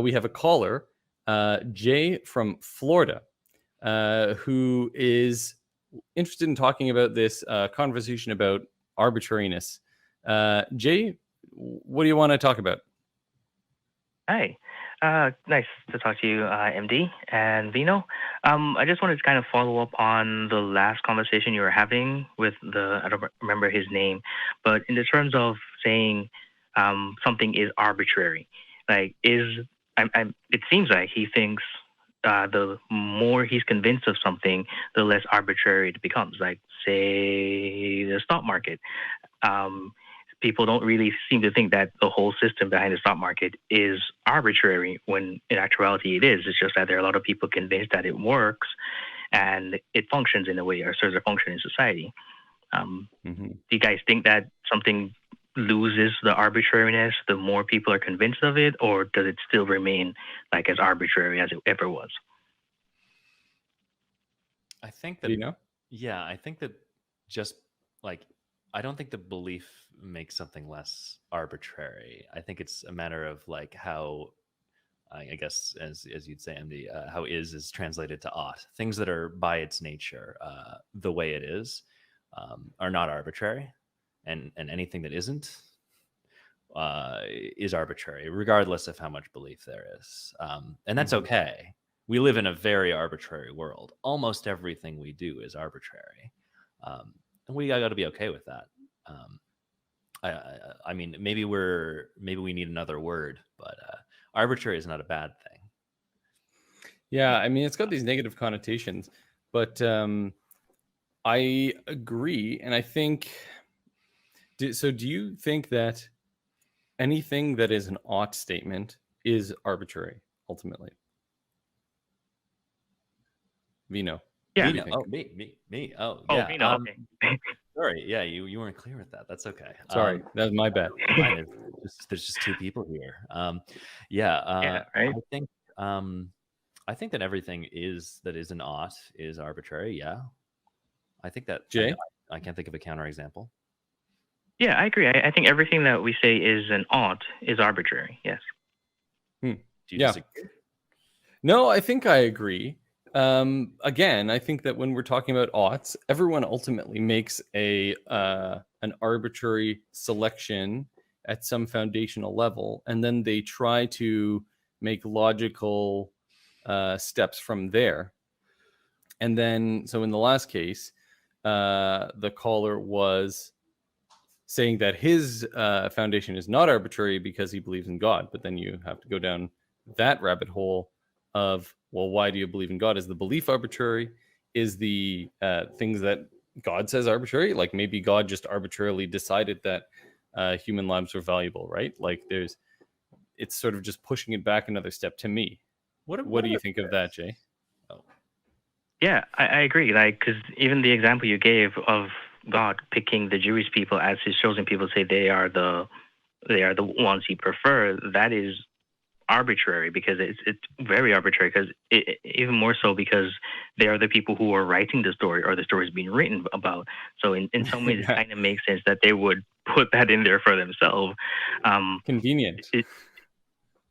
We have a caller, Jay from Florida, who is interested in talking about this conversation about arbitrariness. Jay, what do you want to talk about? Hi. Nice to talk to you, MD and Vino. I just wanted to kind of follow up on the last conversation you were having with I don't remember his name, but in the terms of saying something is arbitrary, like it seems like he thinks the more he's convinced of something, the less arbitrary it becomes. Like, say, the stock market. Um, People don't really seem to think that the whole system behind the stock market is arbitrary when in actuality it is. It's just that there are a lot of people convinced that it works and it functions in a way or serves a function in society. Do you guys think that something loses the arbitrariness the more people are convinced of it, or does it still remain like as arbitrary as it ever was? I think that, Do you know? yeah, I think that just like, I don't think the belief makes something less arbitrary. I think it's a matter of like how, I guess, as you'd say, MD, how is translated to ought. Things that are by its nature the way it is are not arbitrary, and anything that isn't is arbitrary, regardless of how much belief there is, and that's okay. We live in a very arbitrary world. Almost everything we do is arbitrary. And we got to be okay with that. I mean, maybe we need another word, but arbitrary is not a bad thing. Yeah, I mean, it's got these negative connotations, but I agree, and I think. So, do you think that anything that is an ought statement is arbitrary ultimately? Vino. Yeah. Vino. Oh, me. Oh, Oh, yeah. Vino. Okay. Sorry. Yeah, you weren't clear with that. That's okay. Sorry, that was my bad. Fine. There's just two people here. Yeah. Right. I think that everything that is an ought is arbitrary. Yeah. I think that. Jay? I can't think of a counterexample. Yeah, I agree. I think everything that we say is an ought is arbitrary. Yes. Do you disagree? No, I think I agree. Again, I think that when we're talking about oughts, everyone ultimately makes an arbitrary selection at some foundational level, and then they try to make logical steps from there. And then, so in the last case, the caller was saying that his foundation is not arbitrary because he believes in God. But then you have to go down that rabbit hole of, well, why do you believe in God? Is the belief arbitrary? Is the things that God says arbitrary? Like maybe God just arbitrarily decided that human lives were valuable, right? Like it's sort of just pushing it back another step to me. What do you think of that, Jay? Oh. Yeah, I agree. Like, because even the example you gave of God picking the Jewish people as his chosen people, say they are the ones he prefers, that is arbitrary because it's very arbitrary because even more so because they are the people who are writing the story or the story is being written about. So in some ways, it kind of makes sense that they would put that in there for themselves. Convenient.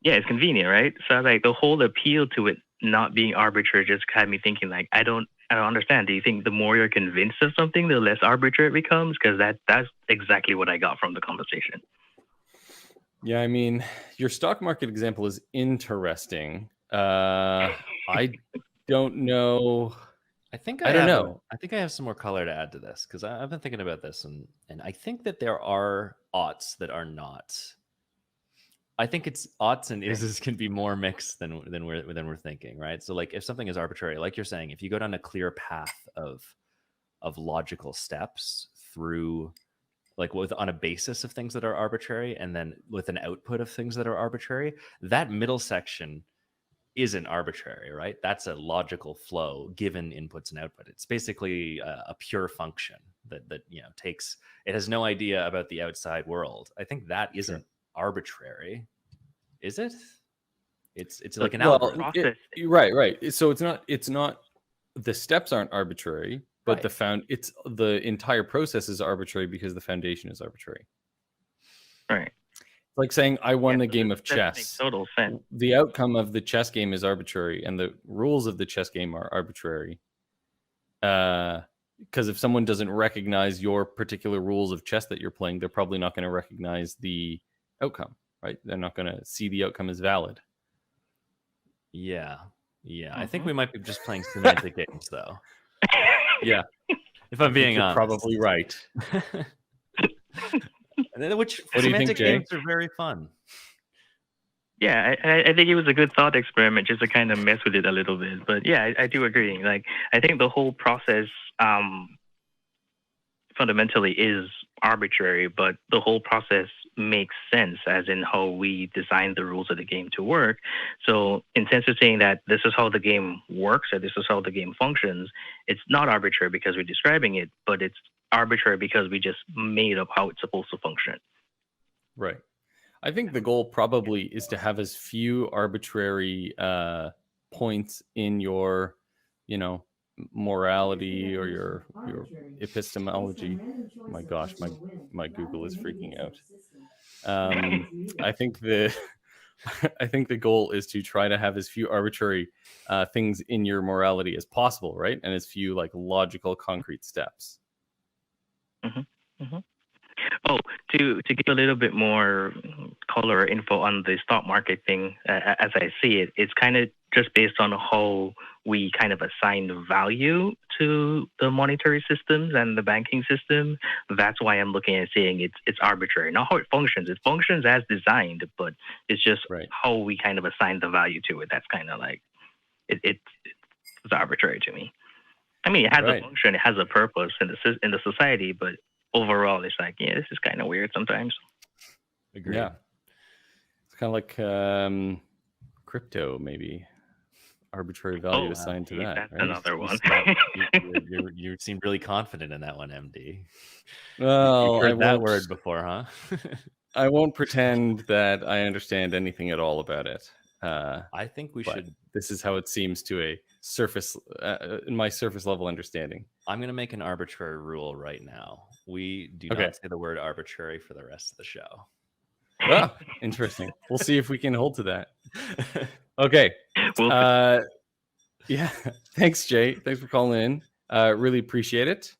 Yeah, it's convenient, right? So like the whole appeal to it not being arbitrary just had me thinking like I don't understand. Do you think the more you're convinced of something, the less arbitrary it becomes? Because that's exactly what I got from the conversation. Yeah, I mean, your stock market example is interesting. I don't know. I think I don't know. I think I have some more color to add to this because I've been thinking about this, and I think that there are oughts that are not. I think it's oughts and ises can be more mixed than we're thinking, right? So like if something is arbitrary, like you're saying, if you go down a clear path of logical steps through like on a basis of things that are arbitrary and then with an output of things that are arbitrary, that middle section isn't arbitrary, right? That's a logical flow given inputs and output. It's basically a pure function that takes, it has no idea about the outside world. I think that isn't arbitrary, is it? It's like an algorithm. Right. So it's not the steps aren't arbitrary, but the entire process is arbitrary because the foundation is arbitrary. Right. It's like saying I won a game of That makes chess. total sense. The outcome of the chess game is arbitrary, and the rules of the chess game are arbitrary. Because if someone doesn't recognize your particular rules of chess that you're playing, they're probably not going to recognize the outcome, right? They're not going to see the outcome as valid. Yeah. I think we might be just playing semantic games, though. Yeah. If I'm being You're honest. probably right. Which What do you think, semantic Jay? games are very fun. Yeah, I think it was a good thought experiment just to kind of mess with it a little bit. But yeah, I do agree. Like, I think the whole process fundamentally is arbitrary, but the whole process makes sense as in how we design the rules of the game to work. So in sense of saying that this is how the game works or this is how the game functions, it's not arbitrary because we're describing it, but it's arbitrary because we just made up how it's supposed to function. Right. I think the goal probably is to have as few arbitrary points in your, morality or your epistemology. Oh my gosh, my Google is freaking out. I think the goal is to try to have as few arbitrary things in your morality as possible, right? And as few like logical, concrete steps. Mm-hmm. Mm-hmm. Oh, to give a little bit more color or info on the stock market thing, as I see it, it's kind of just based on how we kind of assign value to the monetary systems and the banking system. That's why I'm looking at saying it's arbitrary, not how it functions. It functions as designed, but it's just how we kind of assign the value to it. That's kind of like it's arbitrary to me. I mean, it has a function, it has a purpose in the society, but overall, it's like, yeah, this is kind of weird sometimes. Agreed. Yeah. It's kind of like crypto, maybe. Arbitrary value assigned to that. That's right? another one. You seem really confident in that one, MD. Well, you've heard that word before, huh? I won't pretend that I understand anything at all about it. I think we should. This is how it seems to a surface, in my surface level understanding. I'm going to make an arbitrary rule right now. We do not say the word arbitrary for the rest of the show. Oh, interesting. We'll see if we can hold to that. Okay. Yeah. Thanks, Jay. Thanks for calling in. Really appreciate it.